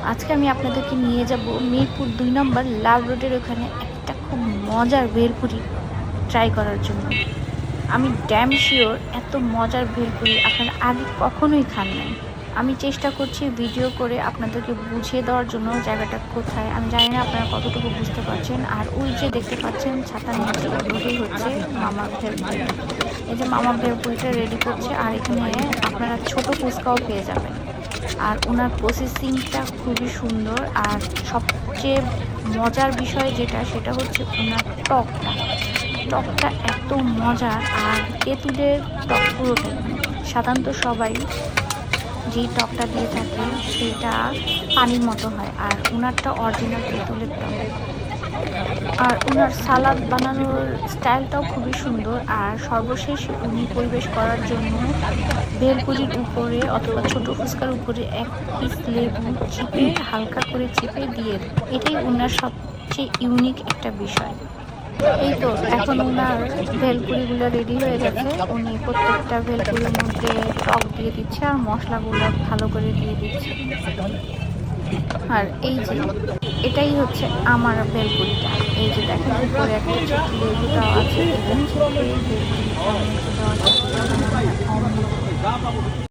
আজকে আমি আপনাদেরকে নিয়ে যাব মিরপুর ২ নম্বর লাল রোডের ওখানে একটা খুব মজার ভেলপুরি ট্রাই করার জন্য। আমি ড্যাম শিওর এত মজার ভেলপুরি আপনারা আগে কখনোই খান নাই। আমি চেষ্টা করছি ভিডিও করে আপনাদেরকে বুঝিয়ে দেওয়ার জন্য জায়গাটা কোথায়। আমি জানি না আপনারা কতটুকু বুঝতে পারছেন। আর ওই যে দেখতে পাচ্ছেন ছাতার নিচে, ওটাই হচ্ছে মামার ভেলপুরি। এই যে মামার ভেলপুরিটা রেডি করছে, আর এখানে আপনারা ছোট ফুচকাও পেয়ে যাবেন। আর ওনার প্রসেসিংটা খুবই সুন্দর। আর সবচেয়ে মজার বিষয় যেটা, সেটা হচ্ছে ওনার টকটা এত মজার। আর তেঁতুলের টক পুরোটাই। সাধারণত সবাই যেই টকটা দিয়ে থাকে সেটা পানির মতো হয়, আর ওনারটা অরিজিনাল তেঁতুলের টক। আর ওনার সালাদ বানানোর স্টাইলটাও খুবই সুন্দর। আর সর্বশেষ উনি পরিবেশ করার জন্য ভেলপুরির উপরে অথবা ছোট ফুচকার উপরে এক পিস লেবু চিপে হালকা করে চিপে দিয়ে দেয়। এটাই ওনার সবচেয়ে ইউনিক একটা বিষয়। এই তো এখন ওনার ভেলপুরিগুলো রেডি হয়ে গেছে। উনি প্রত্যেকটা ভেলপুরির মধ্যে টক দিয়ে দিচ্ছে আর মশলাগুলো ভালো করে দিয়ে দিচ্ছে। আর এই যে এটাই হচ্ছে আমার ভেলপুরিটা। এই যে দেখেন উপরে একটা লেবুটাও আছে।